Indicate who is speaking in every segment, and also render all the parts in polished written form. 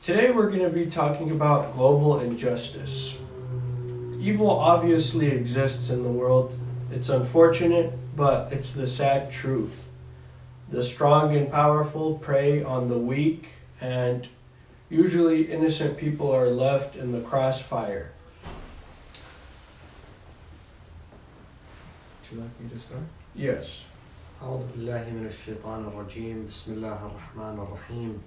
Speaker 1: Today we're going to be talking about global injustice. Evil obviously exists in the world. It's unfortunate, but it's the sad truth. The strong and powerful prey on the weak, and usually innocent people are left in the crossfire.
Speaker 2: Would you like me to start?
Speaker 1: Yes.
Speaker 2: أعوذ بالله من الشيطان الرجيم بسم الله الرحمن الرحيم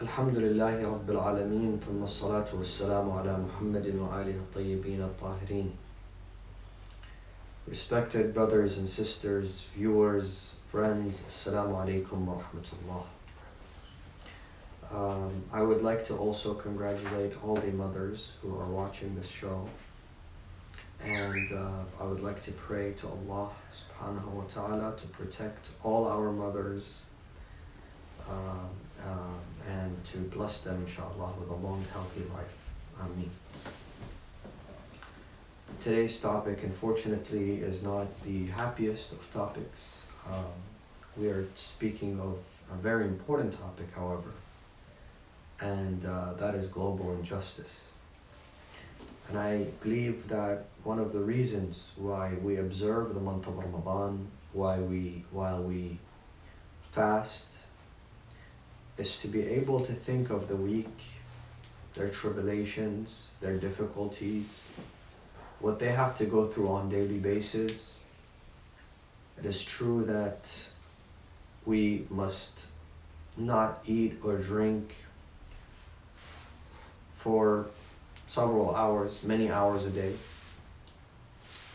Speaker 2: الحمد لله رب العالمين ثم الصلاة والسلام على محمد وآله الطيبين الطاهرين. Respected brothers and sisters, viewers, friends, Assalamu alaikum wa rahmatullah. I would like to also congratulate all the mothers who are watching this show. And I would like to pray to Allah subhanahu wa ta'ala to protect all our mothers and to bless them inshallah with a long healthy life. Ameen. Today's topic unfortunately is not the happiest of topics. We are speaking of a very important topic however, and that is global injustice. And I believe that one of the reasons why we observe the month of Ramadan, while we fast, is to be able to think of the weak, their tribulations, their difficulties, what they have to go through on a daily basis. It is true that we must not eat or drink for several hours, many hours a day.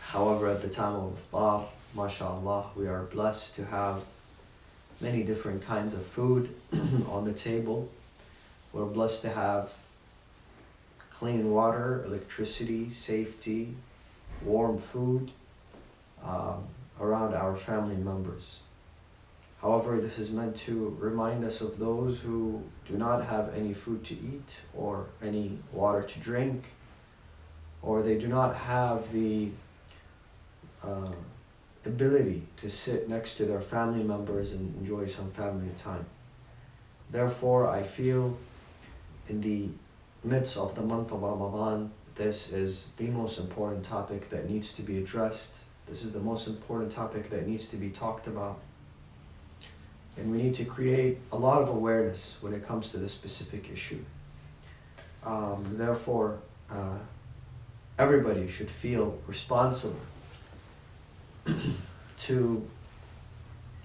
Speaker 2: However, at the time of iftar, mashallah, we are blessed to have many different kinds of food on the table. We're blessed to have clean water, electricity, safety, warm food around our family members. However, this is meant to remind us of those who do not have any food to eat or any water to drink, or they do not have the ability to sit next to their family members and enjoy some family time. Therefore, I feel in the midst of the month of Ramadan, this is the most important topic that needs to be addressed. This is the most important topic that needs to be talked about. And we need to create a lot of awareness when it comes to this specific issue. Therefore, everybody should feel responsible to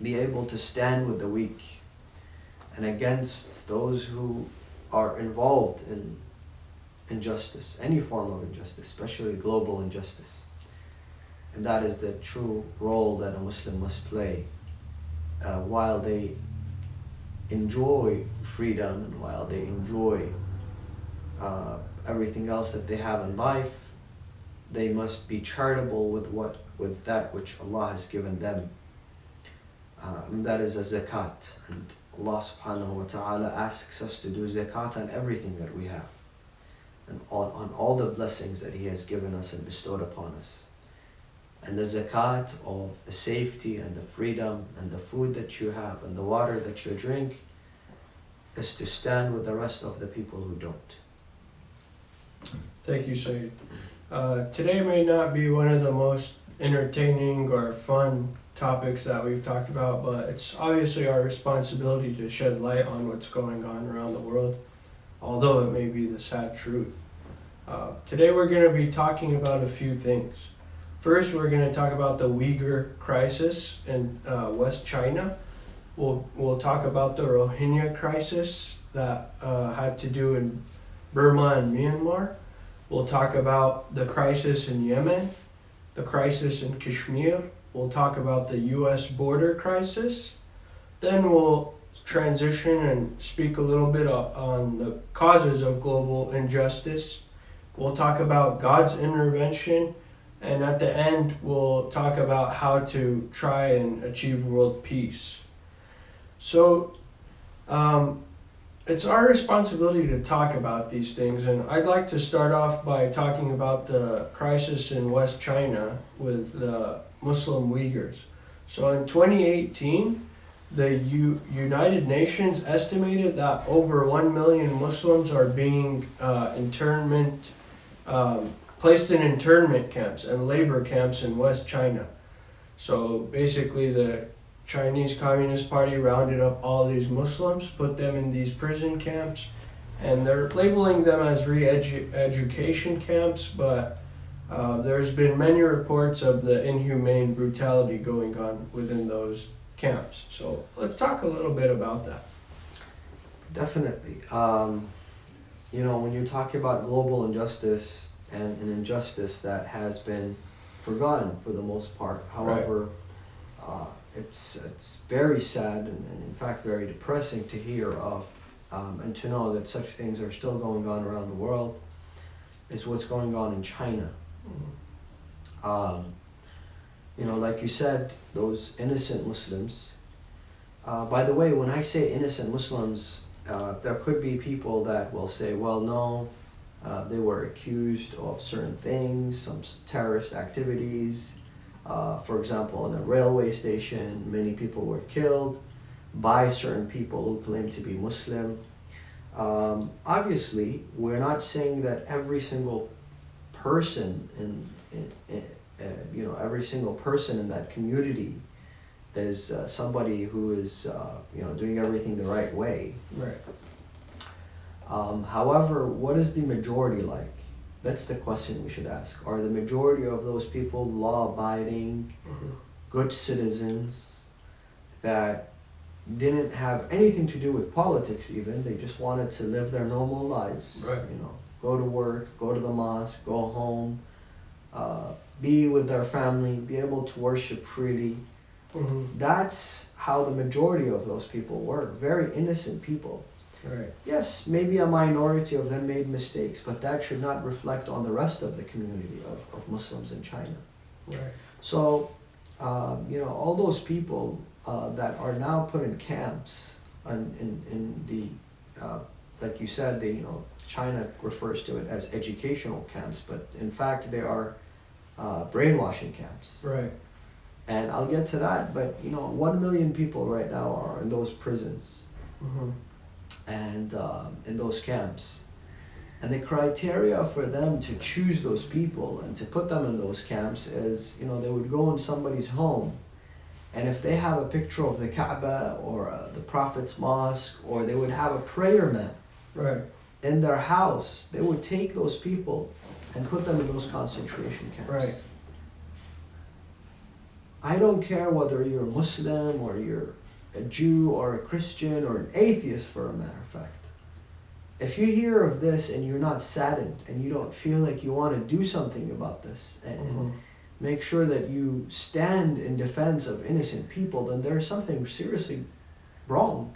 Speaker 2: be able to stand with the weak and against those who are involved in injustice, any form of injustice, especially global injustice. And that is the true role that a Muslim must play. While they enjoy freedom and while they enjoy everything else that they have in life, they must be charitable with that which Allah has given them. And that is a zakat. And Allah subhanahu wa ta'ala asks us to do zakat on everything that we have, and on all the blessings that He has given us and bestowed upon us. And the zakat of the safety and the freedom and the food that you have and the water that you drink is to stand with the rest of the people who don't.
Speaker 1: Thank you, Sayyid. Today may not be one of the most entertaining or fun topics that we've talked about, but it's obviously our responsibility to shed light on what's going on around the world, although it may be the sad truth. Today we're going to be talking about a few things. First, we're going to talk about the Uyghur crisis in West China. We'll talk about the Rohingya crisis that had to do in Burma and Myanmar. We'll talk about the crisis in Yemen, the crisis in Kashmir. We'll talk about the U.S. border crisis. Then we'll transition and speak a little bit on the causes of global injustice. We'll talk about God's intervention. And at the end, we'll talk about how to try and achieve world peace. So, it's our responsibility to talk about these things. And I'd like to start off by talking about the crisis in West China with the Muslim Uyghurs. So in 2018, the United Nations estimated that over 1 million Muslims are being placed in internment camps and labor camps in West China. So basically the Chinese Communist Party rounded up all these Muslims, put them in these prison camps, and they're labeling them as re-education camps, but there's been many reports of the inhumane brutality going on within those camps. So let's talk a little bit about that.
Speaker 2: Definitely. When you talk about global injustice and an injustice that has been forgotten for the most part, however, it's very sad and in fact very depressing to hear of and to know that such things are still going on around the world, is what's going on in China. Like you said, those innocent Muslims. By the way, when I say innocent Muslims, there could be people that will say, well, no, they were accused of certain things, some terrorist activities. For example, in a railway station, many people were killed by certain people who claim to be Muslim. Obviously, we're not saying that every single person every single person in that community is somebody who is doing everything the right way.
Speaker 1: Right.
Speaker 2: However, what is the majority like? That's the question we should ask. Are the majority of those people law-abiding, good citizens that didn't have anything to do with politics even? They just wanted to live their normal lives.
Speaker 1: Right.
Speaker 2: Go to work, go to the mosque, go home, be with their family, be able to worship freely. That's how the majority of those people were. Very innocent people.
Speaker 1: Right.
Speaker 2: Yes, maybe a minority of them made mistakes, but that should not reflect on the rest of the community of Muslims in China.
Speaker 1: Right.
Speaker 2: So, all those people that are now put in camps in the, like you said, China refers to it as educational camps, but in fact they are brainwashing camps.
Speaker 1: Right.
Speaker 2: And I'll get to that, but 1 million people right now are in those prisons. And in those camps. And the criteria for them to choose those people and to put them in those camps is, they would go in somebody's home, and if they have a picture of the Kaaba or the Prophet's mosque, or they would have a prayer mat in their house, they would take those people and put them in those concentration camps.
Speaker 1: Right.
Speaker 2: I don't care whether you're a Muslim or you're a Jew or a Christian or an atheist, for a matter of fact. If you hear of this and you're not saddened and you don't feel like you want to do something about this and make sure that you stand in defense of innocent people, then there's something seriously wrong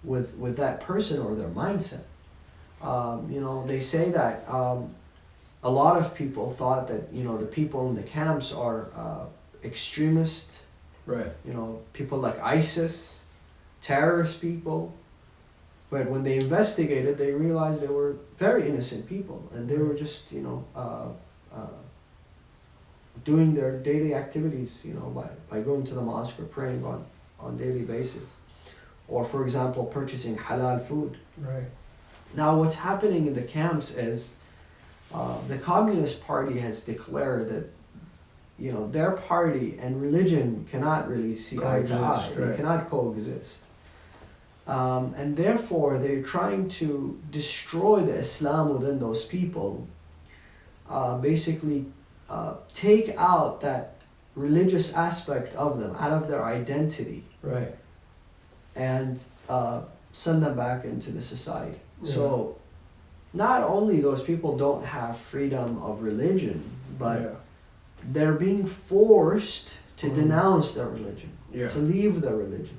Speaker 2: with that person or their mindset. They say that a lot of people thought that the people in the camps are extremist.
Speaker 1: Right.
Speaker 2: People like ISIS, terrorist people. But when they investigated, they realized they were very innocent people, and they were just, doing their daily activities, by going to the mosque or praying on daily basis. Or, for example, purchasing halal food.
Speaker 1: Right.
Speaker 2: Now, what's happening in the camps is the Communist Party has declared that their party and religion cannot really see eye to eye. They cannot coexist. And therefore, they're trying to destroy the Islam within those people, basically take out that religious aspect of them, out of their identity.
Speaker 1: Right.
Speaker 2: And send them back into the society. Yeah. So, not only those people don't have freedom of religion, but they're being forced to denounce their religion, to leave their religion.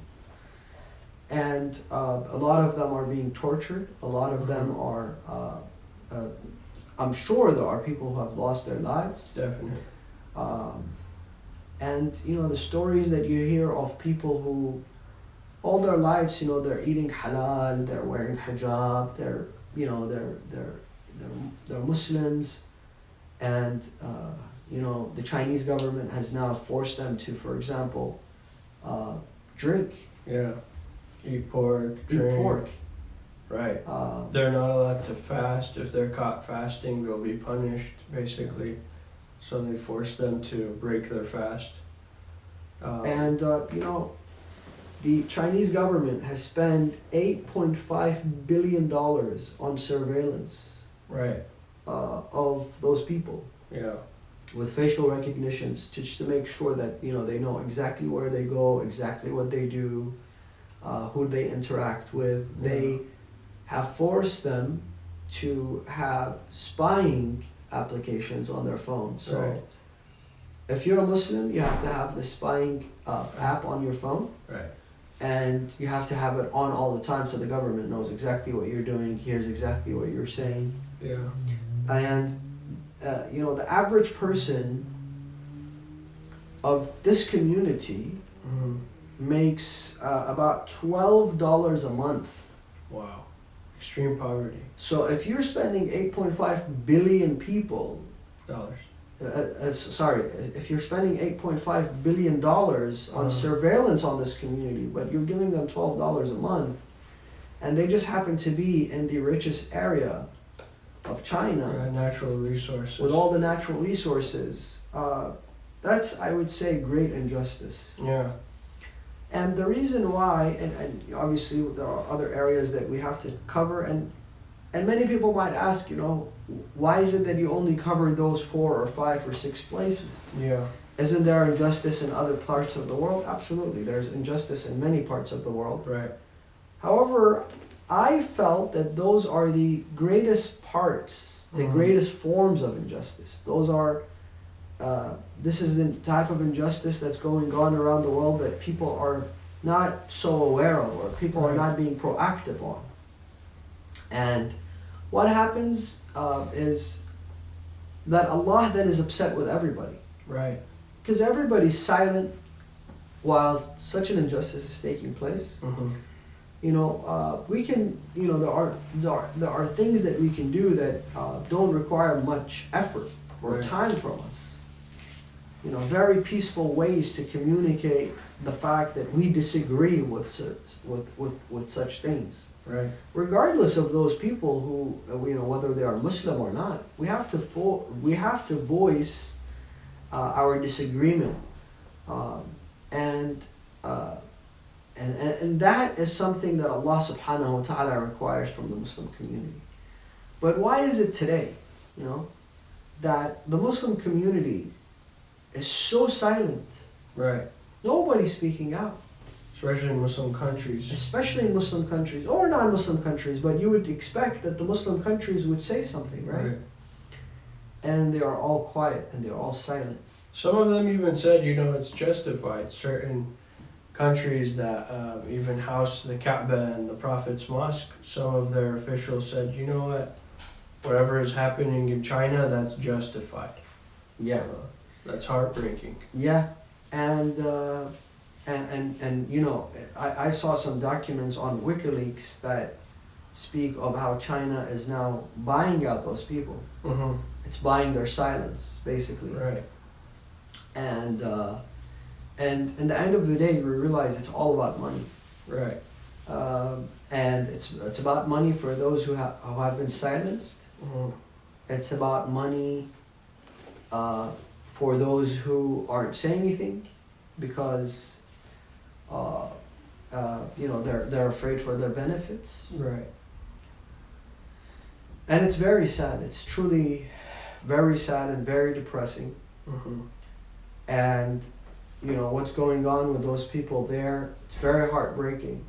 Speaker 2: And a lot of them are being tortured. A lot of them are, I'm sure there are people who have lost their lives.
Speaker 1: Definitely.
Speaker 2: And, the stories that you hear of people who all their lives, they're eating halal, they're wearing hijab, they're Muslims, and the Chinese government has now forced them to, for example, drink
Speaker 1: Yeah. Eat pork,
Speaker 2: eat
Speaker 1: drink.
Speaker 2: pork.
Speaker 1: Right. They're not allowed to fast. If they're caught fasting, they'll be punished, basically. So they force them to break their fast.
Speaker 2: And you know, the Chinese government has spent $8.5 billion on surveillance
Speaker 1: Right.
Speaker 2: of those people
Speaker 1: Yeah.
Speaker 2: with facial recognitions, just to make sure that they know exactly where they go, exactly what they do, who they interact with.
Speaker 1: Yeah.
Speaker 2: They have forced them to have spying applications on their phone. So
Speaker 1: Right.
Speaker 2: if you're a Muslim, you have to have the spying app on your phone.
Speaker 1: Right.
Speaker 2: And you have to have it on all the time so the government knows exactly what you're doing, hears exactly what you're saying.
Speaker 1: Yeah.
Speaker 2: And, the average person of this community
Speaker 1: Mm-hmm.
Speaker 2: makes about $12 a month.
Speaker 1: Wow. Extreme poverty.
Speaker 2: So if you're spending 8.5 billion people,
Speaker 1: Dollars.
Speaker 2: if you're spending $8.5 billion on surveillance on this community, but you're giving them $12 a month, and they just happen to be in the richest area of China,
Speaker 1: Yeah, natural resources.
Speaker 2: with all the natural resources, that's, I would say, great injustice.
Speaker 1: Yeah.
Speaker 2: And the reason why, and obviously there are other areas that we have to cover, and many people might ask, why is it that you only cover those 4 or 5 or 6 places?
Speaker 1: Yeah.
Speaker 2: Isn't there injustice in other parts of the world? Absolutely, there's injustice in many parts of the world.
Speaker 1: Right.
Speaker 2: However, I felt that those are the greatest parts, the
Speaker 1: Mhm.
Speaker 2: greatest forms of injustice. Those are, this is the type of injustice that's going on around the world that people are not so aware of, or people are
Speaker 1: Right.
Speaker 2: not being proactive on. And what happens is that Allah then is upset with everybody.
Speaker 1: Right.
Speaker 2: Because everybody's silent while such an injustice is taking place.
Speaker 1: Mm-hmm.
Speaker 2: We can, there are things that we can do that don't require much effort or
Speaker 1: Right.
Speaker 2: time from us. Very peaceful ways to communicate the fact that we disagree with such things.
Speaker 1: Right.
Speaker 2: Regardless of those people who, whether they are Muslim or not, we have to voice our disagreement, and that is something that Allah subhanahu wa ta'ala requires from the Muslim community. But why is it today, that the Muslim community is so silent?
Speaker 1: Right.
Speaker 2: Nobody's speaking out.
Speaker 1: Especially in Muslim countries.
Speaker 2: Especially in Muslim countries or non-Muslim countries, but you would expect that the Muslim countries would say something, right? And they are all quiet and they're all silent.
Speaker 1: Some of them even said, it's justified. Certain countries that even house the Kaaba and the Prophet's mosque, some of their officials said, you know what, whatever is happening in China, that's justified.
Speaker 2: Yeah.
Speaker 1: That's heartbreaking.
Speaker 2: Yeah, and I saw some documents on WikiLeaks that speak of how China is now buying out those people.
Speaker 1: Mm-hmm.
Speaker 2: It's buying their silence, basically.
Speaker 1: Right.
Speaker 2: And in the end of the day, we realize it's all about money.
Speaker 1: Right.
Speaker 2: And it's about money for those who have been silenced.
Speaker 1: Mm-hmm.
Speaker 2: It's about money for those who aren't saying anything because they're afraid for their benefits.
Speaker 1: Right.
Speaker 2: And it's very sad. It's truly very sad and very depressing.
Speaker 1: Mm-hmm.
Speaker 2: And what's going on with those people there, it's very heartbreaking.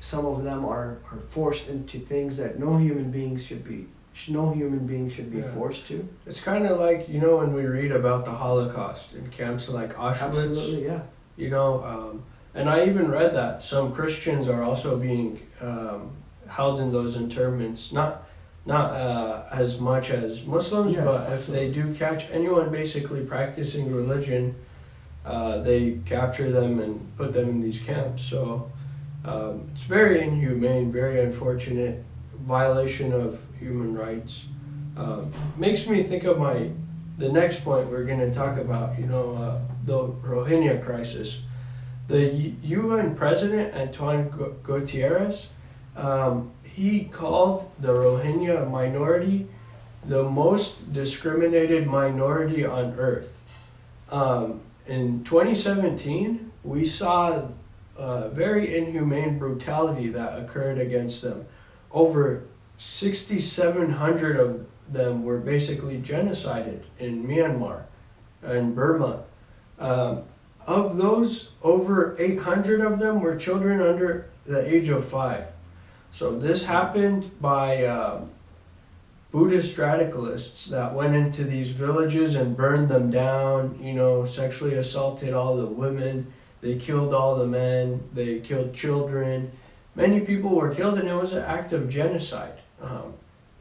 Speaker 2: Some of them are forced into things that no human being should be
Speaker 1: Yeah.
Speaker 2: forced to.
Speaker 1: It's kind of like, when we read about the Holocaust in camps like Auschwitz.
Speaker 2: Absolutely, yeah.
Speaker 1: And I even read that some Christians are also being held in those internments, not as much as Muslims,
Speaker 2: Yes,
Speaker 1: but if
Speaker 2: absolutely.
Speaker 1: they do catch anyone basically practicing religion, they capture them and put them in these camps. So it's very inhumane, very unfortunate, violation of human rights. Makes me think of the next point we're going to talk about, the Rohingya crisis. The UN President Antonio Guterres, he called the Rohingya minority the most discriminated minority on earth. In 2017, we saw very inhumane brutality that occurred against them. Over 6,700 of them were basically genocided in Myanmar and Burma. Of those, over 800 of them were children under the age of 5. So this happened by Buddhist radicalists that went into these villages and burned them down, sexually assaulted all the women, they killed all the men, they killed children. Many people were killed, and it was an act of genocide.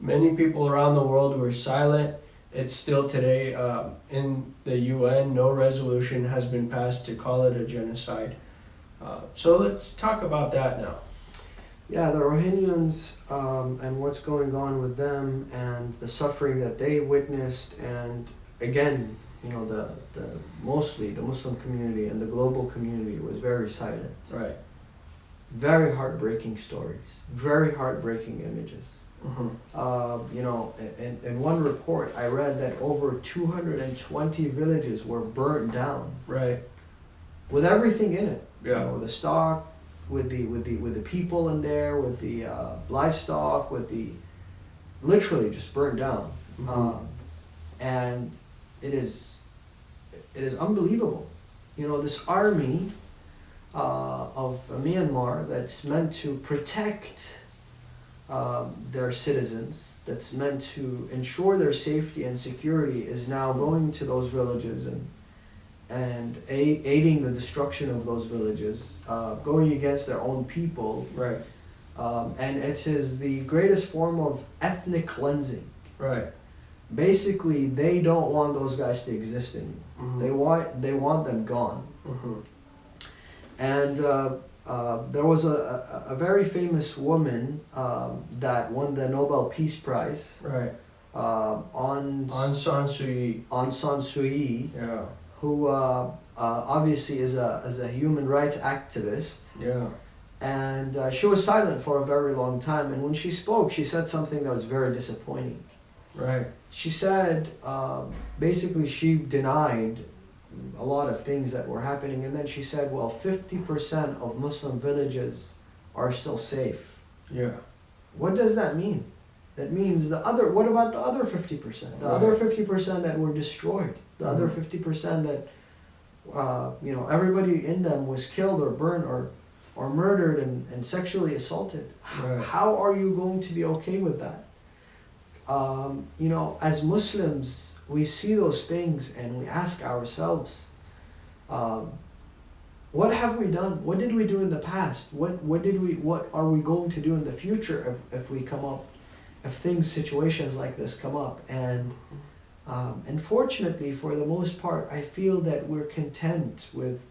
Speaker 1: Many people around the world were silent. It's still today in the UN, no resolution has been passed to call it a genocide. So let's talk about that now.
Speaker 2: Yeah, the Rohingyans and what's going on with them and the suffering that they witnessed, and again, mostly the Muslim community and the global community was very silent.
Speaker 1: Right.
Speaker 2: Very heartbreaking stories, very heartbreaking images.
Speaker 1: Mm-hmm.
Speaker 2: In one report, I read that over 220 villages were burnt down.
Speaker 1: Right.
Speaker 2: With everything in it.
Speaker 1: Yeah.
Speaker 2: The stock, with the people in there, with the livestock, literally just burnt down.
Speaker 1: Mm-hmm.
Speaker 2: And it is unbelievable. This army of Myanmar that's meant to protect their citizens, that's meant to ensure their safety and security, is now going to those villages and aiding the destruction of those villages, going against their own people.
Speaker 1: Right.
Speaker 2: And it is the greatest form of ethnic cleansing.
Speaker 1: Right.
Speaker 2: Basically, they don't want those guys to exist anymore.
Speaker 1: Mm-hmm.
Speaker 2: They want them gone.
Speaker 1: Mm-hmm.
Speaker 2: And there was a very famous woman that won the Nobel Peace Prize.
Speaker 1: Right.
Speaker 2: Aung
Speaker 1: San Suu
Speaker 2: Kyi,
Speaker 1: Yeah.
Speaker 2: who obviously is a human rights activist.
Speaker 1: Yeah.
Speaker 2: And she was silent for a very long time. And when she spoke, she said something that was very disappointing.
Speaker 1: Right.
Speaker 2: She said, basically, she denied a lot of things that were happening, and then she said, well, 50% of Muslim villages are still safe.
Speaker 1: Yeah.
Speaker 2: What does that mean? That means what about the other 50%? The other 50% that were destroyed, the other 50% that, everybody in them was killed or burned or murdered and sexually assaulted.
Speaker 1: Right.
Speaker 2: How are you going to be okay with that? As Muslims, we see those things and we ask ourselves, what have we done? What did we do in the past? What are we going to do in the future if situations like this come up? And unfortunately, for the most part, I feel that we're content with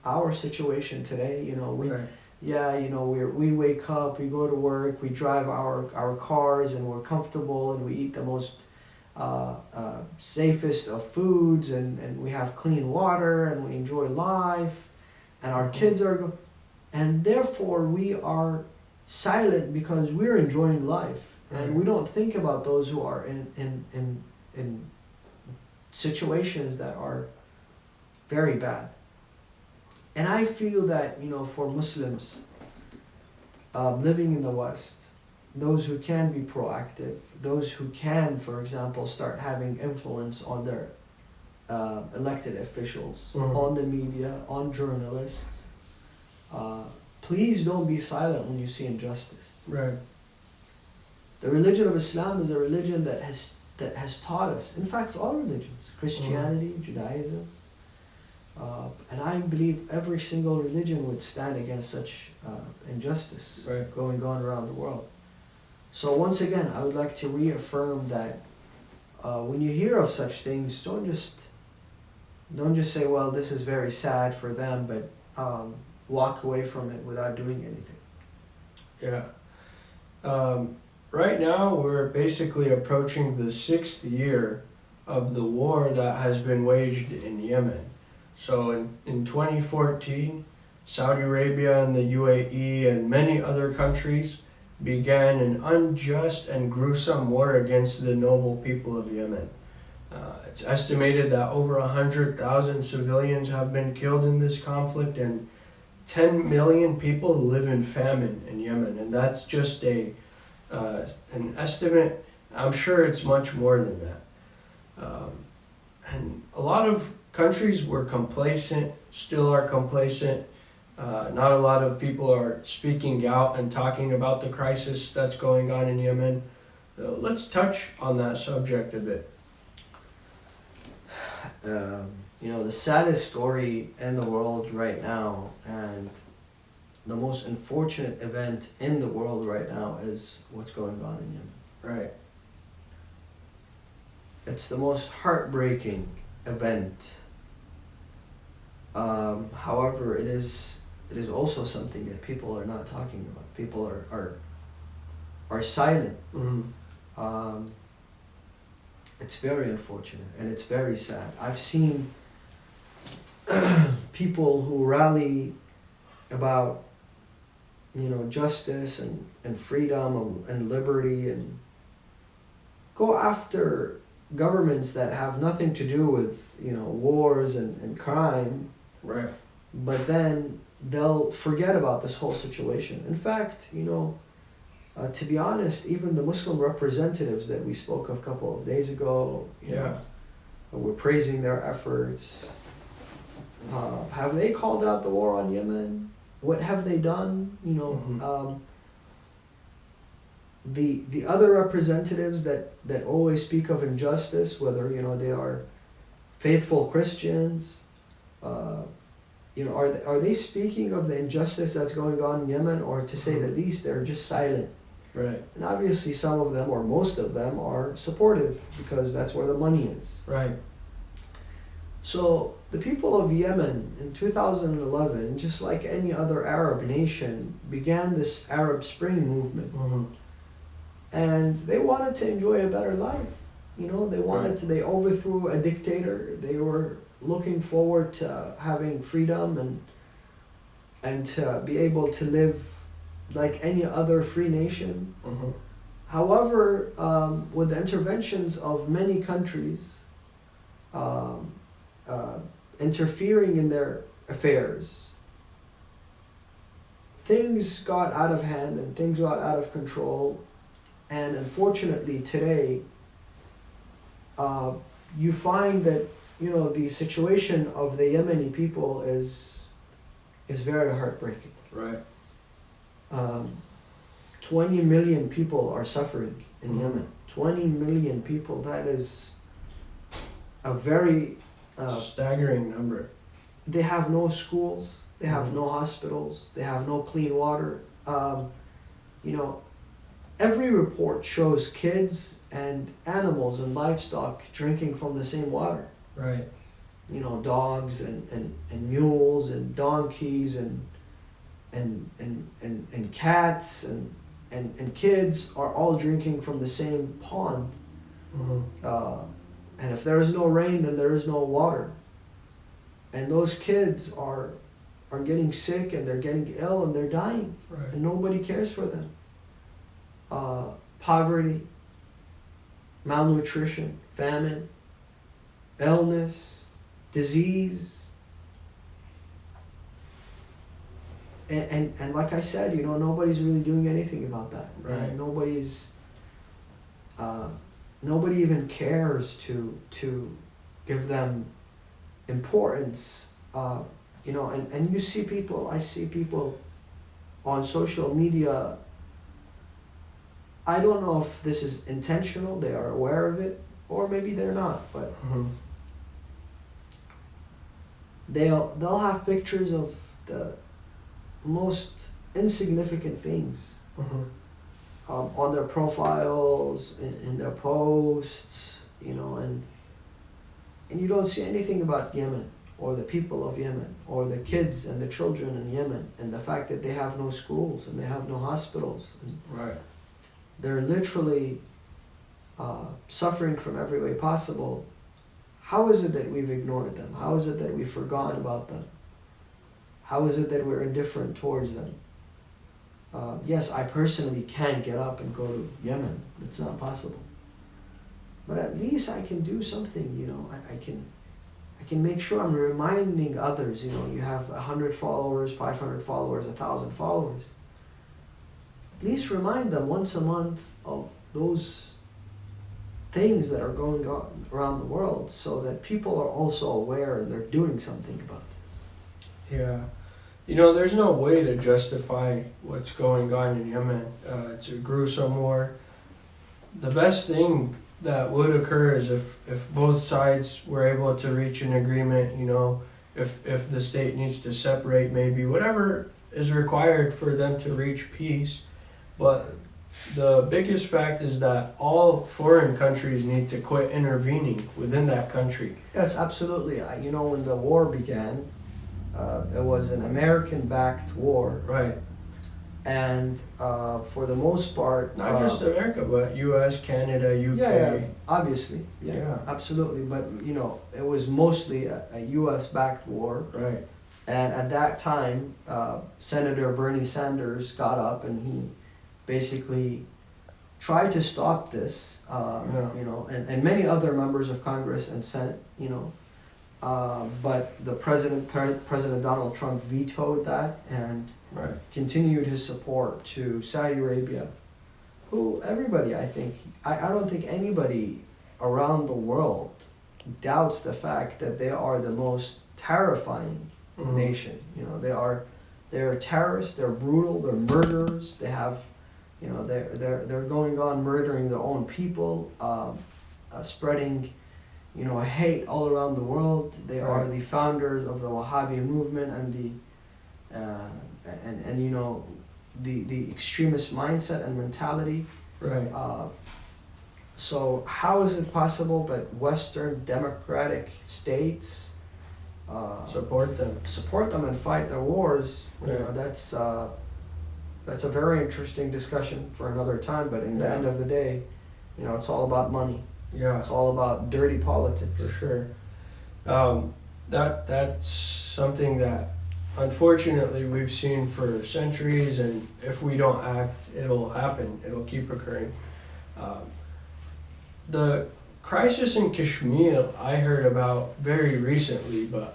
Speaker 2: our situation today. We wake up, we go to work, we drive our cars, and we're comfortable, and we eat the most safest of foods, and we have clean water, and we enjoy life, and our kids and therefore we are silent because we're enjoying life, and we don't think about those who are in situations that are very bad. And I feel that, for Muslims living in the West, those who can be proactive, those who can, for example, start having influence on their elected officials, on the media, on journalists, please don't be silent when you see injustice.
Speaker 1: Right.
Speaker 2: The religion of Islam is a religion that has taught us, in fact, all religions, Christianity, Judaism, and I believe every single religion would stand against such injustice going on around the world. So once again, I would like to reaffirm that when you hear of such things, don't just say, well, this is very sad for them, but walk away from it without doing anything.
Speaker 1: Yeah. Right now, we're basically approaching the 6th year of the war that has been waged in Yemen. So in 2014, Saudi Arabia and the UAE and many other countries began an unjust and gruesome war against the noble people of Yemen. It's estimated that over 100,000 civilians have been killed in this conflict, and 10 million people live in famine in Yemen, and that's just an estimate. I'm sure it's much more than that. And a lot of countries were complacent, still are complacent. Not a lot of people are speaking out and talking about the crisis that's going on in Yemen. So let's touch on that subject a bit.
Speaker 2: The saddest story in the world right now, and the most unfortunate event in the world right now, is what's going on in Yemen.
Speaker 1: Right.
Speaker 2: It's the most heartbreaking event. However, it is also something that people are not talking about. People are silent.
Speaker 1: Mm-hmm.
Speaker 2: It's very unfortunate and it's very sad. I've seen people who rally about justice and freedom and liberty, and go after governments that have nothing to do with wars and crime.
Speaker 1: Right.
Speaker 2: But then they'll forget about this whole situation. In fact, to be honest, even the Muslim representatives that we spoke of a couple of days ago, we're praising their efforts. Have they called out the war on Yemen? What have they done?
Speaker 1: Mm-hmm.
Speaker 2: The other representatives that always speak of injustice, whether they are faithful Christians, are they speaking of the injustice that's going on in Yemen, or to say the least, they're just silent?
Speaker 1: Right.
Speaker 2: And obviously some of them, or most of them, are supportive because that's where the money is.
Speaker 1: Right.
Speaker 2: So the people of Yemen in 2011, just like any other Arab nation, began this Arab Spring movement.
Speaker 1: Mm-hmm.
Speaker 2: And they wanted to enjoy a better life. They overthrew a dictator. They were looking forward to having freedom and to be able to live like any other free nation.
Speaker 1: Mm-hmm.
Speaker 2: However, with the interventions of many countries interfering in their affairs, things got out of hand and things got out of control. And unfortunately today, you find that the situation of the Yemeni people is very heartbreaking.
Speaker 1: Right.
Speaker 2: 20 million people are suffering in
Speaker 1: Mm-hmm.
Speaker 2: Yemen. 20 million people. That is a very
Speaker 1: staggering number.
Speaker 2: They have no schools. They have
Speaker 1: Mm-hmm.
Speaker 2: no hospitals. They have no clean water. Every report shows kids and animals and livestock drinking from the same water.
Speaker 1: Right.
Speaker 2: Dogs and mules and donkeys and cats and kids are all drinking from the same pond.
Speaker 1: Mm-hmm.
Speaker 2: And if there is no rain, then there is no water. And those kids are getting sick and they're getting ill and they're dying.
Speaker 1: Right.
Speaker 2: And nobody cares for them. Poverty, malnutrition, famine, illness, disease. And like I said, nobody's really doing anything about that.
Speaker 1: Right.
Speaker 2: And nobody even cares to give them importance. And you see people, I see people on social media. I don't know if this is intentional, they are aware of it, or maybe they're not, but
Speaker 1: Mm-hmm.
Speaker 2: they'll have pictures of the most insignificant things
Speaker 1: Mm-hmm.
Speaker 2: on their profiles, in their posts, and you don't see anything about Yemen or the people of Yemen or the kids and the children in Yemen and the fact that they have no schools and they have no hospitals. And
Speaker 1: Right.
Speaker 2: they're literally suffering from every way possible.
Speaker 3: how is it that we've ignored them? How is it that we've forgotten about them? How is it that we're indifferent towards them? Yes, I personally can't get up and go to Yemen. It's not possible. But at least I can do something, you know. I can make sure I'm reminding others, you know, you have 100 followers, 500 followers, 1,000 followers. At least remind them once a month of those things that are going on around the world so that people are also aware and they're doing something about this.
Speaker 1: Yeah. You know, there's no way to justify what's going on in Yemen. It's a gruesome war. The best thing that would occur is if both sides were able to reach an agreement, you know, if the state needs to separate, maybe whatever is required for them to reach peace. But the biggest fact is that all foreign countries need to quit intervening within that country.
Speaker 3: Yes, absolutely. You know, when the war began, it was an American-backed war,
Speaker 1: Right.
Speaker 3: and for the most part,
Speaker 1: Not just America, but U.S., Canada, UK.
Speaker 3: yeah, obviously,
Speaker 1: Yeah.
Speaker 3: absolutely. But you know, it was mostly a U.S.-backed war,
Speaker 1: Right.
Speaker 3: and at that time, Senator Bernie Sanders got up and he basically tried to stop this. You know, and many other members of Congress and Senate, you know. But the President Donald Trump vetoed that and
Speaker 1: Right.
Speaker 3: continued his support to Saudi Arabia, who everybody, I think, I don't think anybody around the world doubts the fact that they are the most terrifying
Speaker 1: Mhm.
Speaker 3: nation. You know, they're terrorists, they're brutal, they're murderers, they have, you know, they're going on murdering their own people, spreading, you know, hate all around the world. They are
Speaker 1: Right.
Speaker 3: the founders of the Wahhabi movement and the and you know, the extremist mindset and mentality.
Speaker 1: Right.
Speaker 3: So how is it possible that Western democratic states
Speaker 1: Support them.
Speaker 3: support them and fight their wars? You
Speaker 1: Yeah.
Speaker 3: know, that's a very interesting discussion for another time. But in the
Speaker 1: Yeah.
Speaker 3: end of the day, you know, it's all about money.
Speaker 1: Yeah.
Speaker 3: It's all about dirty politics.
Speaker 1: For sure. That's something that unfortunately we've seen for centuries, and if we don't act, it'll happen. It'll keep occurring. The crisis in Kashmir I heard about very recently, but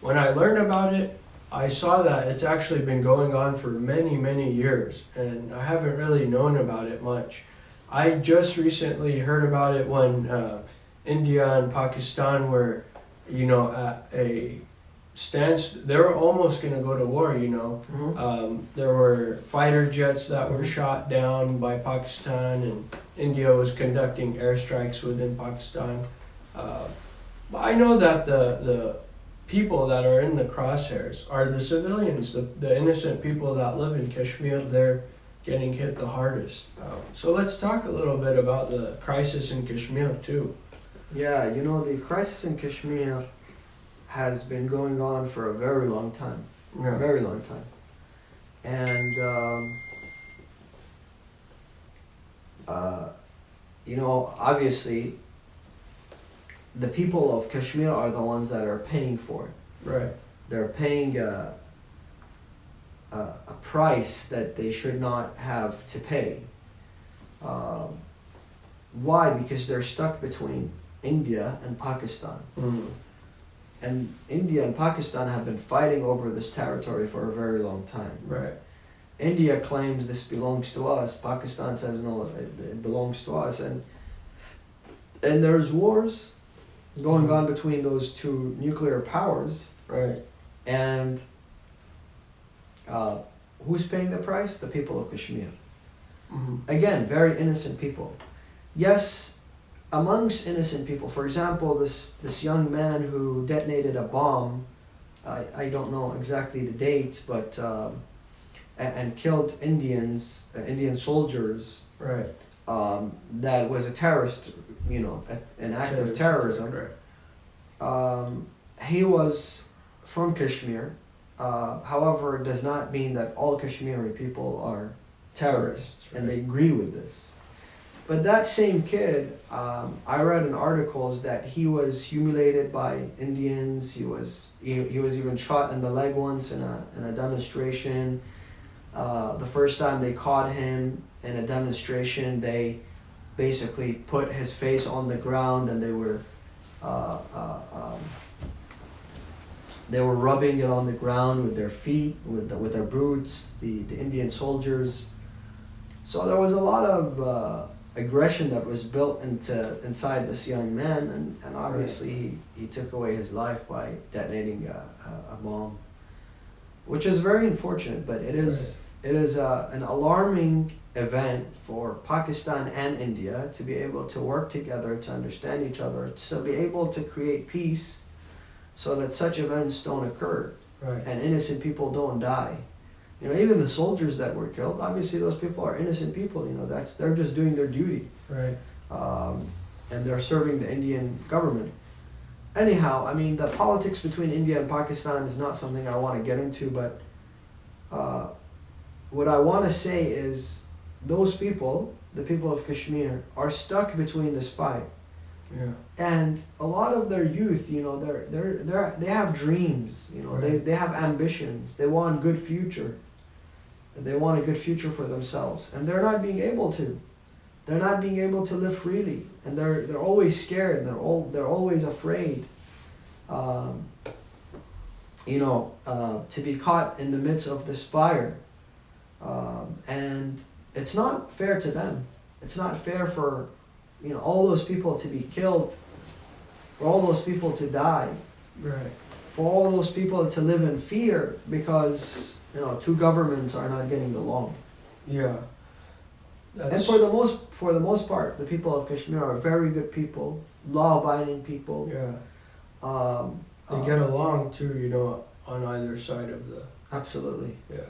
Speaker 1: when I learned about it, I saw that it's actually been going on for many, many years, and I haven't really known about it much. I just recently heard about it when India and Pakistan were, you know, at a stance. They were almost going to go to war, you know.
Speaker 3: Mm-hmm.
Speaker 1: There were fighter jets that were shot down by Pakistan, and India was conducting airstrikes within Pakistan. But I know that the people that are in the crosshairs are the civilians, the innocent people that live in Kashmir. They're getting hit the hardest. So let's talk a little bit about the crisis in Kashmir too.
Speaker 3: Yeah, you know, the crisis in Kashmir has been going on for a very long time.
Speaker 1: Yeah.
Speaker 3: Very long time. And, you know, obviously, the people of Kashmir are the ones that are paying for it.
Speaker 1: Right.
Speaker 3: They're paying a price that they should not have to pay. Why? Because they're stuck between India and Pakistan.
Speaker 1: Mm.
Speaker 3: And India and Pakistan have been fighting over this territory for a very long time.
Speaker 1: Right.
Speaker 3: India claims this belongs to us. Pakistan says no, it belongs to us. And there's wars going on between those two nuclear powers.
Speaker 1: Right.
Speaker 3: And who's paying the price? The people of Kashmir.
Speaker 1: Mm-hmm.
Speaker 3: Again, very innocent people. Yes, amongst innocent people, for example, this young man who detonated a bomb, I don't know exactly the date, but and killed Indians, Indian soldiers.
Speaker 1: Right.
Speaker 3: That was a terrorist, you know, an act of terrorism.
Speaker 1: Right.
Speaker 3: He was from Kashmir. However, it does not mean that all Kashmiri people are terrorists, and they agree with this. But that same kid, I read in articles that he was humiliated by Indians. He was even shot in the leg once in a demonstration. The first time they caught him in a demonstration, they basically put his face on the ground and they were rubbing it on the ground with their feet, with their boots. The Indian soldiers. So there was a lot of aggression that was built inside this young man, and obviously he took away his life by detonating a bomb, which is very unfortunate. But it is an alarming event for Pakistan and India to be able to work together, to understand each other, to be able to create peace, so that such events don't occur, and innocent people don't die. You know, even the soldiers that were killed, obviously those people are innocent people. You know, they're just doing their duty, and they're serving the Indian government. Anyhow, I mean, the politics between India and Pakistan is not something I want to get into, but what I want to say is those people, the people of Kashmir, are stuck between this fight.
Speaker 1: Yeah.
Speaker 3: And a lot of their youth, you know, they have dreams. You know, they have ambitions. They want a good future. They want a good future for themselves, and they're not being able to. They're not being able to live freely, and they're always scared. They're always afraid. To be caught in the midst of this fire, and it's not fair to them. It's not fair for, you know, all those people to be killed, for all those people to die, for all those people to live in fear because, you know, two governments are not getting along.
Speaker 1: Yeah.
Speaker 3: And for the most part, the people of Kashmir are very good people, law-abiding people.
Speaker 1: Yeah. They get along too, you know, on either side of the.
Speaker 3: Absolutely.
Speaker 1: Yeah.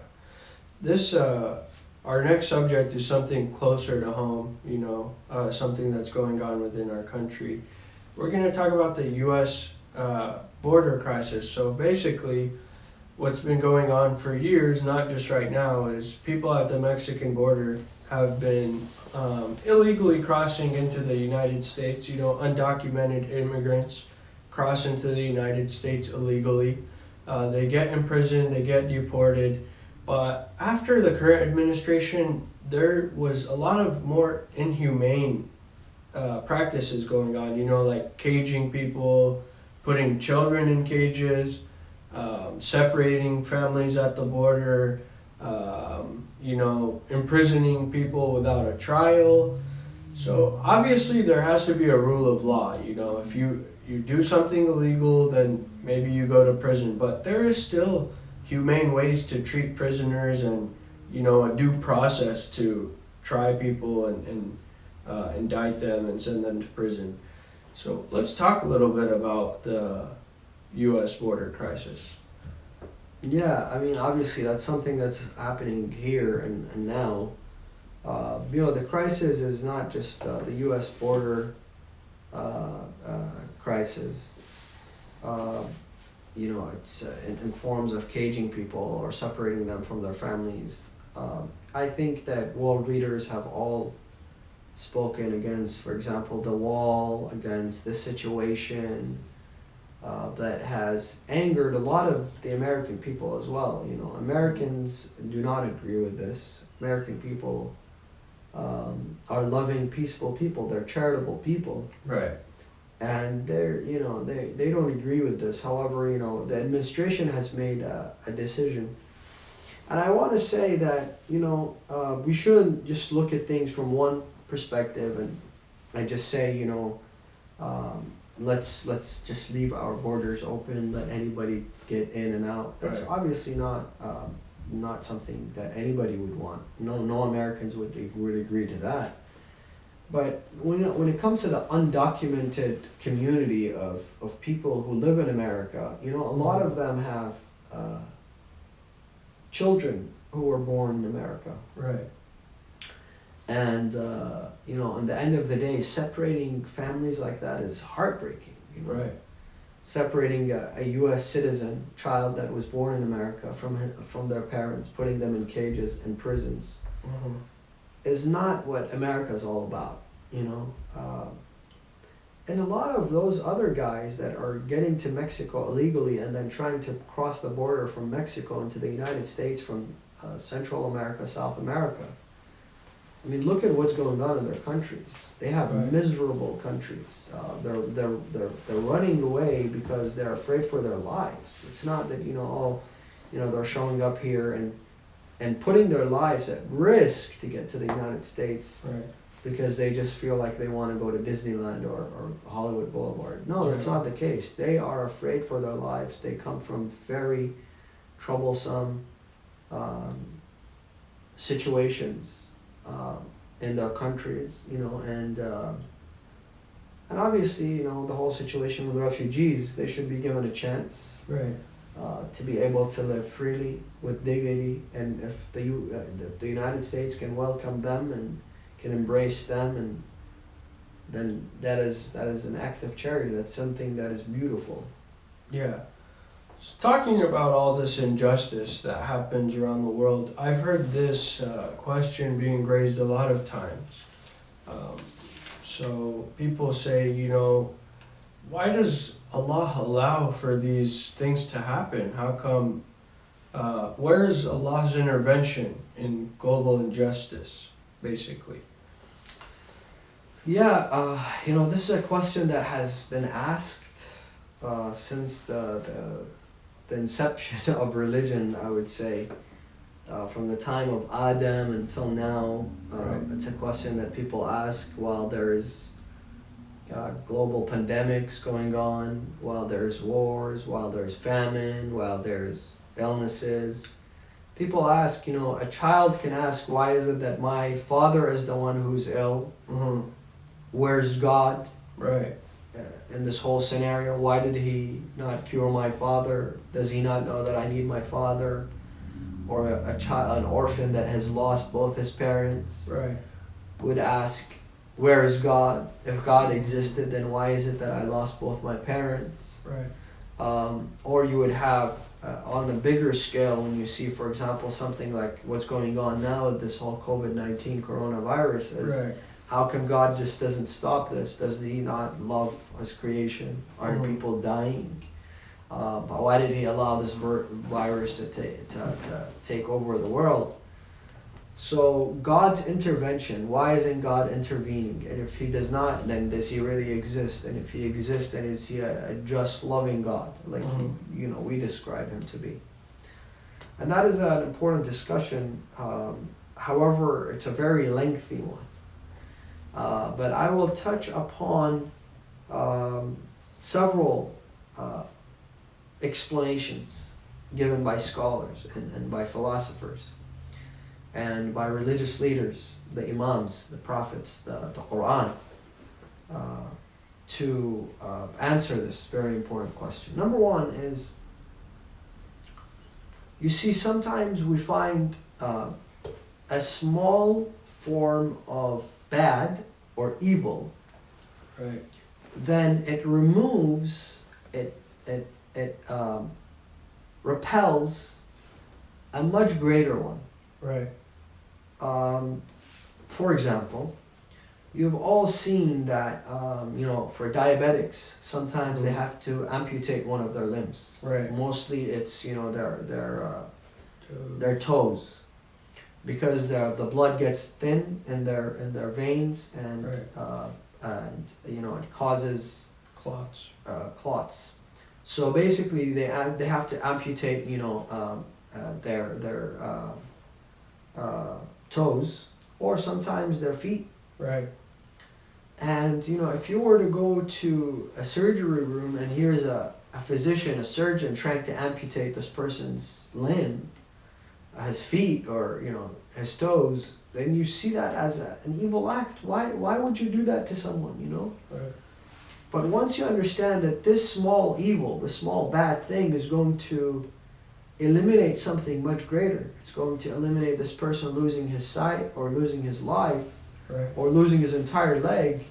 Speaker 1: This our next subject is something closer to home, you know, something that's going on within our country. We're going to talk about the U.S. Border crisis. So basically, what's been going on for years, not just right now, is people at the Mexican border have been illegally crossing into the United States. You know, undocumented immigrants cross into the United States illegally. They get imprisoned, they get deported. But after the current administration, there was a lot of more inhumane practices going on, you know, like caging people, putting children in cages, separating families at the border, you know, imprisoning people without a trial. So obviously there has to be a rule of law, you know, if you do something illegal, then maybe you go to prison. But there is still humane ways to treat prisoners and, you know, a due process to try people and indict them and send them to prison. So let's talk a little bit about the U.S. border crisis.
Speaker 3: Yeah, I mean, obviously that's something that's happening here and now. You know, the crisis is not just the U.S. border crisis. You know, it's in forms of caging people or separating them from their families. I think that world leaders have all spoken against, for example, the wall, against this situation that has angered a lot of the American people as well. You know, Americans do not agree with this. American people are loving, peaceful people. They're charitable people.
Speaker 1: Right.
Speaker 3: And they're, you know, they don't agree with this. However, you know, the administration has made a decision. And I want to say that, you know, we shouldn't just look at things from one perspective and just say, you know, let's just leave our borders open, let anybody get in and out. That's obviously not something that anybody would want. No Americans would agree to that. But when it comes to the undocumented community of people who live in America, you know, a lot of them have children who were born in America.
Speaker 1: Right.
Speaker 3: And, you know, at the end of the day, separating families like that is heartbreaking. You know?
Speaker 1: Right.
Speaker 3: Separating a U.S. citizen child that was born in America from their parents, putting them in cages in prisons, is not what America is all about. you know. And a lot of those other guys that are getting to Mexico illegally and then trying to cross the border from Mexico into the United States from Central America, South America. I mean, look at what's going on in their countries. They have
Speaker 1: Right.
Speaker 3: miserable countries. They're running away because they're afraid for their lives. It's not that they're showing up here and putting their lives at risk to get to the United States
Speaker 1: Right.
Speaker 3: because they just feel like they want to go to Disneyland or Hollywood Boulevard. No, that's
Speaker 1: Right.
Speaker 3: not the case. They are afraid for their lives. They come from very troublesome situations in their countries, and obviously, the whole situation with refugees, they should be given a chance
Speaker 1: Right.
Speaker 3: to be able to live freely with dignity, and if the United States can welcome them and can embrace them, and then that is an act of charity. That's something that is beautiful.
Speaker 1: Yeah. So talking about all this injustice that happens around the world, I've heard this question being raised a lot of times. So people say, why does Allah allow for these things to happen? How come, where is Allah's intervention in global injustice, basically?
Speaker 3: Yeah, this is a question that has been asked since the inception of religion, I would say, from the time of Adam until now.
Speaker 1: Right.
Speaker 3: It's a question that people ask while there's global pandemics going on, while there's wars, while there's famine, while there's illnesses. People ask, a child can ask, why is it that my father is the one who's ill?
Speaker 1: Mm-hmm.
Speaker 3: Where's God?
Speaker 1: Right.
Speaker 3: In this whole scenario, why did he not cure my father? Does he not know that I need my father? Or a child, an orphan that has lost both his parents,
Speaker 1: Right.
Speaker 3: would ask, where is God? If God existed, then why is it that I lost both my parents?
Speaker 1: Right.
Speaker 3: Or you would have, on a bigger scale, when you see, for example, something like what's going on now with this whole COVID-19 coronavirus, is
Speaker 1: Right.
Speaker 3: how come God just doesn't stop this? Does he not love his creation? Aren't
Speaker 1: Mhm.
Speaker 3: people dying? But why did he allow this virus to take over the world? So God's intervention, why isn't God intervening? And if he does not, then does he really exist? And if he exists, then is he a just, loving God, like we describe him to be? And that is an important discussion. However, it's a very lengthy one. But I will touch upon several explanations given by scholars and by philosophers and by religious leaders, the imams, the prophets, the Quran, to answer this very important question. Number one is, you see, sometimes we find a small form of bad or evil,
Speaker 1: Right.
Speaker 3: then it removes, it repels a much greater one.
Speaker 1: Right.
Speaker 3: For example, you've all seen that, for diabetics, sometimes they have to amputate one of their limbs.
Speaker 1: Right.
Speaker 3: Mostly it's, their toes, because the blood gets thin in their veins, and
Speaker 1: Right.
Speaker 3: it causes
Speaker 1: Clots.
Speaker 3: clots. So basically, they have to amputate their toes, or sometimes their feet.
Speaker 1: Right.
Speaker 3: And if you were to go to a surgery room and here's a physician, a surgeon trying to amputate this person's limb, his feet, or his toes, then you see that as an evil act. Why would you do that to someone?
Speaker 1: Right.
Speaker 3: But once you understand that this small evil, this small bad thing, is going to eliminate something much greater, it's going to eliminate this person losing his sight, or losing his life,
Speaker 1: Right.
Speaker 3: or losing his entire leg,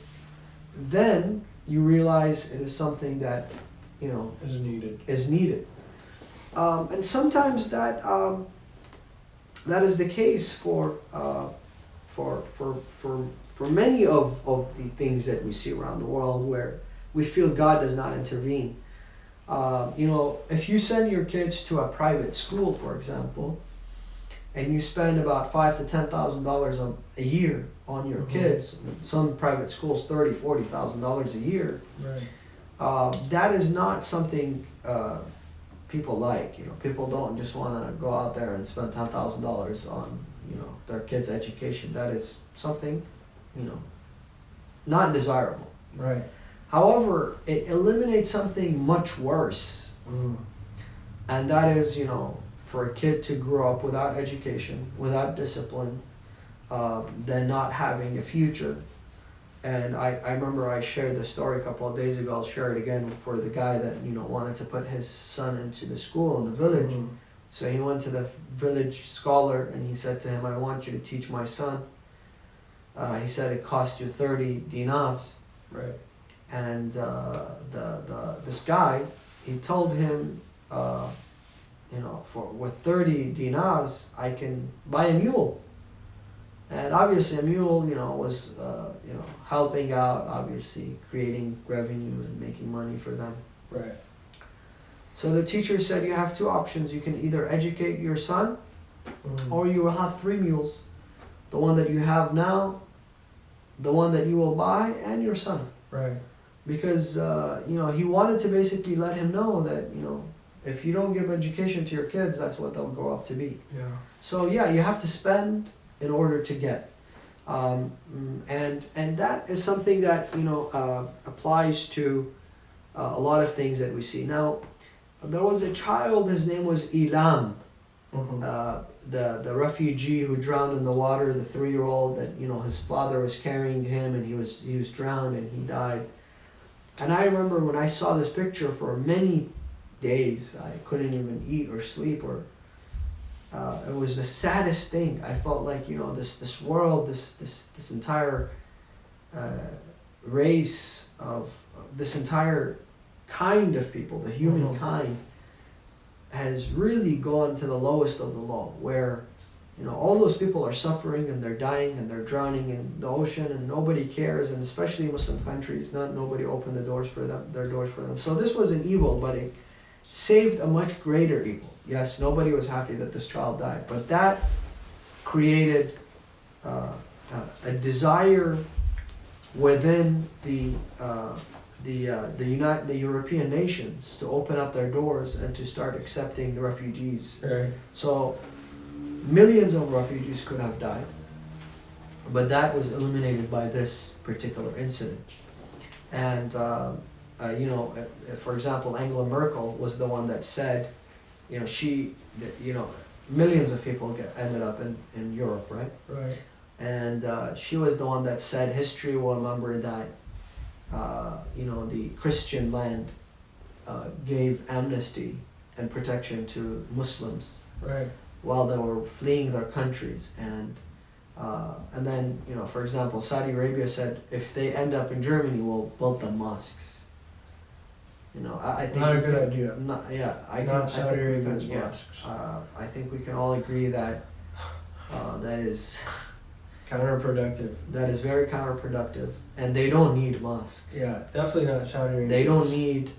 Speaker 3: then you realize it is something that
Speaker 1: Is needed.
Speaker 3: is needed. And sometimes that for many of the things that we see around the world where we feel God does not intervene. If you send your kids to a private school, for example, and you spend about $5,000 to $10,000 a year on your kids, some private schools $30,000 to $40,000 a year.
Speaker 1: Right.
Speaker 3: That is not something people like. People don't just want to go out there and spend $10,000 on their kids' education. That is something not desirable.
Speaker 1: Right.
Speaker 3: However, it eliminates something much worse, and that is for a kid to grow up without education, without discipline, then not having a future. And I remember I shared the story a couple of days ago. I'll share it again for the guy that wanted to put his son into the school in the village. So he went to the village scholar and he said to him, "I want you to teach my son." He said it cost you 30 dinars.
Speaker 1: Right.
Speaker 3: And this guy, he told him, with 30 dinars, I can buy a mule. And obviously a mule, was, helping out, obviously creating revenue and making money for them.
Speaker 1: Right.
Speaker 3: So the teacher said you have two options. You can either educate your son or you will have 3 mules. The one that you have now, the one that you will buy, and your son.
Speaker 1: Right.
Speaker 3: Because, he wanted to basically let him know that, if you don't give education to your kids, that's what they'll grow up to be.
Speaker 1: Yeah.
Speaker 3: So yeah, you have to spend in order to get. And that is something that, applies to a lot of things that we see. Now, there was a child, his name was Ilam, the refugee who drowned in the water, the 3-year-old that, his father was carrying him and he was drowned and he died. And I remember when I saw this picture for many days, I couldn't even eat or sleep, or it was the saddest thing. I felt like, this world, this entire race of this entire kind of people, the humankind, has really gone to the lowest of the low, where all those people are suffering and they're dying and they're drowning in the ocean and nobody cares, and especially Muslim countries, nobody opened their doors for them. So this was an evil, but it saved a much greater evil. Yes, nobody was happy that this child died, but that created a desire within the European nations to open up their doors and to start accepting the refugees.
Speaker 1: Right.
Speaker 3: So millions of refugees could have died, but that was eliminated by this particular incident. And for example, Angela Merkel was the one that said, millions of people ended up in Europe, right?
Speaker 1: Right.
Speaker 3: And she was the one that said history will remember that the Christian land gave amnesty and protection to Muslims.
Speaker 1: Right.
Speaker 3: While they were fleeing their countries, and then for example, Saudi Arabia said if they end up in Germany, we'll build them mosques. I think
Speaker 1: Not a good idea.
Speaker 3: Not
Speaker 1: Saudi Arabia's mosques.
Speaker 3: I think we can all agree that that is
Speaker 1: Counterproductive.
Speaker 3: That is very counterproductive, and they don't need mosques.
Speaker 1: Yeah, definitely not Saudi Arabia.
Speaker 3: They don't need.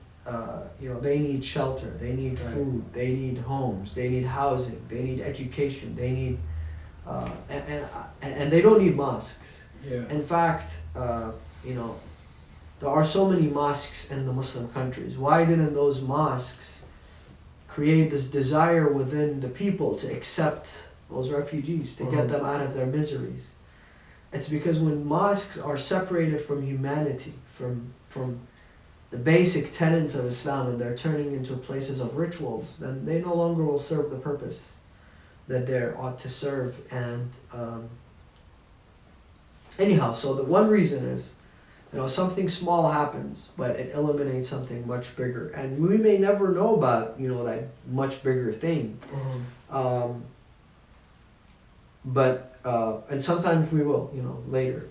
Speaker 3: They need shelter, they need
Speaker 1: Right.
Speaker 3: food, they need homes, they need housing, they need education, they need, and they don't need mosques.
Speaker 1: Yeah.
Speaker 3: In fact, there are so many mosques in the Muslim countries. Why didn't those mosques create this desire within the people to accept those refugees, to get them out of their miseries? It's because when mosques are separated from humanity, from the basic tenets of Islam, and they're turning into places of rituals, then they no longer will serve the purpose that they ought to serve. And anyhow, so the one reason is, something small happens, but it eliminates something much bigger, and we may never know about that much bigger thing. And sometimes we will, later.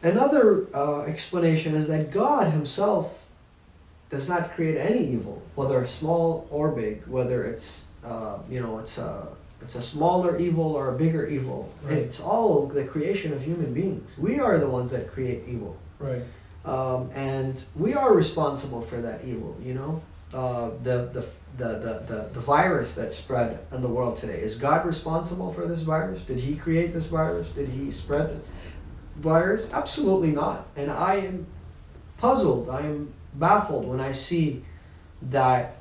Speaker 3: Another explanation is that God himself does not create any evil, whether small or big, whether it's it's a smaller evil or a bigger evil.
Speaker 1: Right.
Speaker 3: It's all the creation of human beings. We are the ones that create evil.
Speaker 1: Right.
Speaker 3: And we are responsible for that evil, you know. The virus that spread in the world today, is God responsible for this virus? Did he create this virus? Did he spread the virus? Absolutely not. And I am puzzled, I am baffled when I see that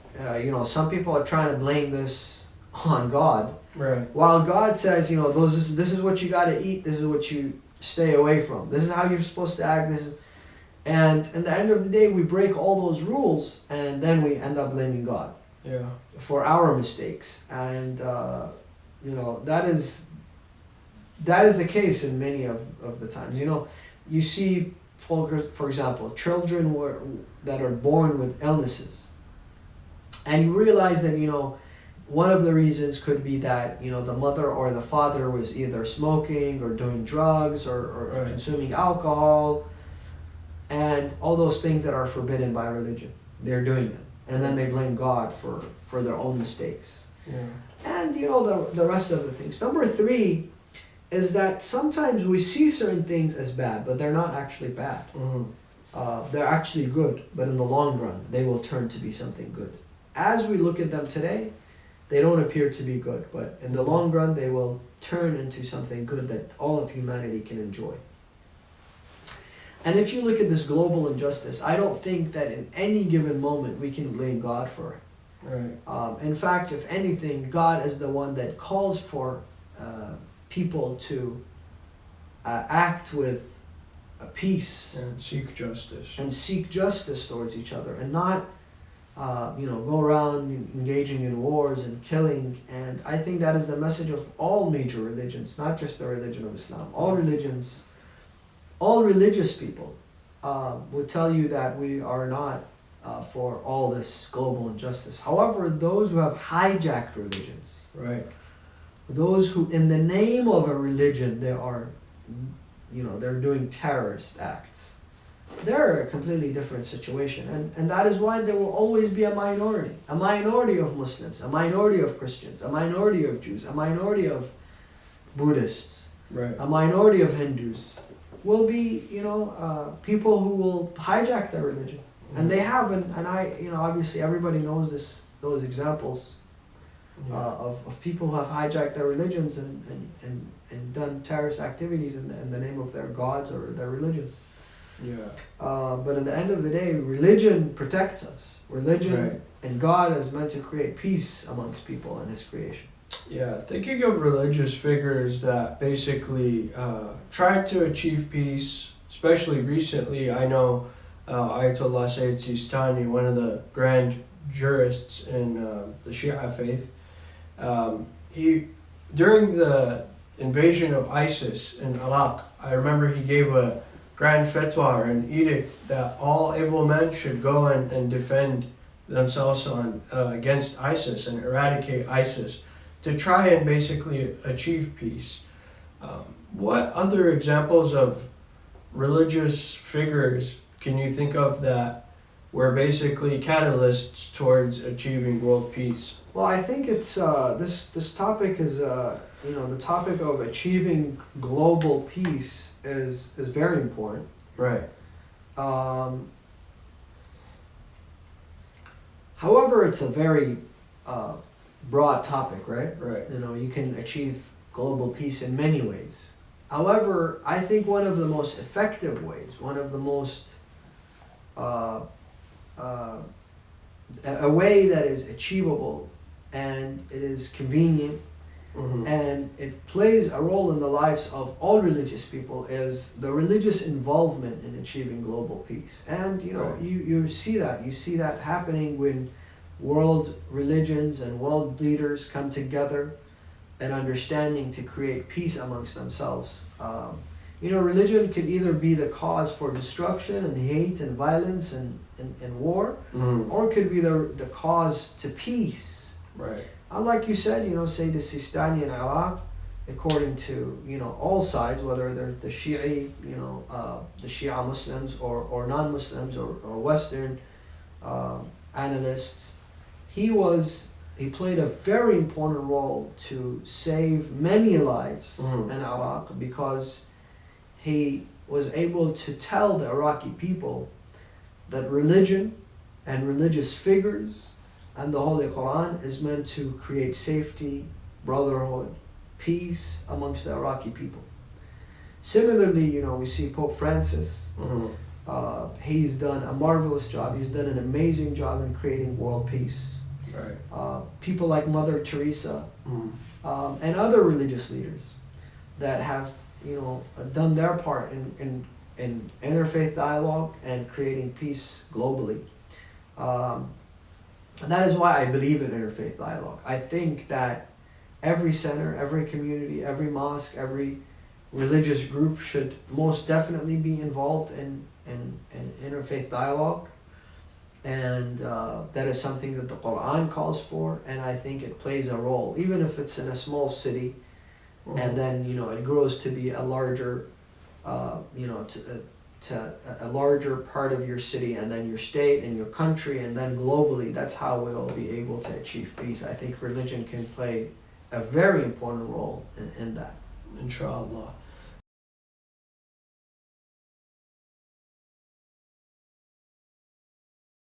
Speaker 3: some people are trying to blame this on God,
Speaker 1: Right.
Speaker 3: while God says, this is what you got to eat, this is what you stay away from, this is how you're supposed to act, and at the end of the day we break all those rules, and then we end up blaming God
Speaker 1: Yeah.
Speaker 3: for our mistakes. And that is the case in many of the times. You see, for example, children that are born with illnesses, and you realize that one of the reasons could be that the mother or the father was either smoking or doing drugs or
Speaker 1: Right.
Speaker 3: consuming alcohol, and all those things that are forbidden by religion, they're doing them, and then they blame God for their own mistakes.
Speaker 1: Yeah.
Speaker 3: And the rest of the things. Number 3 is that sometimes we see certain things as bad, but they're not actually bad.
Speaker 1: Mm-hmm.
Speaker 3: They're actually good, but in the long run, they will turn to be something good. As we look at them today, they don't appear to be good, but in the long run, they will turn into something good that all of humanity can enjoy. And if you look at this global injustice, I don't think that in any given moment we can blame God for it.
Speaker 1: Right.
Speaker 3: In fact, if anything, God is the one that calls for people to act with peace
Speaker 1: And seek justice.
Speaker 3: and seek justice towards each other, and not go around engaging in wars and killing. And I think that is the message of all major religions, not just the religion of Islam. All religions, all religious people would tell you that we are not for all this global injustice. However, those who have hijacked religions,
Speaker 1: Right.
Speaker 3: those who in the name of a religion they are, they're doing terrorist acts, they're a completely different situation. And that is why there will always be a minority of Muslims, a minority of Christians, a minority of Jews, a minority of Buddhists,
Speaker 1: Right.
Speaker 3: a minority of Hindus will be, people who will hijack their religion. And they have, and I, obviously everybody knows those examples
Speaker 1: Yeah.
Speaker 3: of people who have hijacked their religions and done terrorist activities in the name of their gods or their religions.
Speaker 1: Yeah.
Speaker 3: But at the end of the day, religion protects us. Religion
Speaker 1: Right.
Speaker 3: and God is meant to create peace amongst people in His creation.
Speaker 1: Yeah, thinking of religious figures that basically tried to achieve peace, especially recently, I know Ayatollah Sayyid Sistani, one of the grand jurists in the Shia faith, he, during the invasion of ISIS in Iraq, I remember he gave a grand fatwa or an edict that all able men should go and defend themselves against ISIS and eradicate ISIS, to try and basically achieve peace. What other examples of religious figures can you think of that were basically catalysts towards achieving world peace?
Speaker 3: Well, I think it's this topic is the topic of achieving global peace is very important.
Speaker 1: Right.
Speaker 3: However, it's a very broad topic, right?
Speaker 1: Right.
Speaker 3: You can achieve global peace in many ways. However, I think one of the most effective ways, one of the most a way that is achievable and it is convenient
Speaker 1: Mm-hmm.
Speaker 3: and it plays a role in the lives of all religious people is the religious involvement in achieving global peace. And
Speaker 1: Right.
Speaker 3: you see that happening when world religions and world leaders come together and understanding to create peace amongst themselves. Religion could either be the cause for destruction and hate and violence and war,
Speaker 1: Mm-hmm.
Speaker 3: or it could be the cause to peace.
Speaker 1: Right.
Speaker 3: Like you said, say the Sistani in Iraq, according to all sides, whether they're the Shia, the Shia Muslims or non-Muslims or Western analysts, he was he played a very important role to save many lives
Speaker 1: Mhm.
Speaker 3: in Iraq, because he was able to tell the Iraqi people that religion and religious figures and the Holy Quran is meant to create safety, brotherhood, peace amongst the Iraqi people. Similarly, we see Pope Francis.
Speaker 1: Mhm.
Speaker 3: He's done a marvelous job. He's done an amazing job in creating world peace.
Speaker 1: Right.
Speaker 3: People like Mother Teresa
Speaker 1: Mhm.
Speaker 3: and other religious leaders that have, done their part in interfaith dialogue and creating peace globally. And that is why I believe in interfaith dialogue. I think that every center, every community, every mosque, every religious group should most definitely be involved in interfaith dialogue. And that is something that the Quran calls for, and I think it plays a role, even if it's in a small city,
Speaker 1: Mhm.
Speaker 3: and then it grows to be a larger, to a larger part of your city, and then your state and your country, and then globally. That's how we'll be able to achieve peace. I think religion can play a very important role in that.
Speaker 1: Inshallah.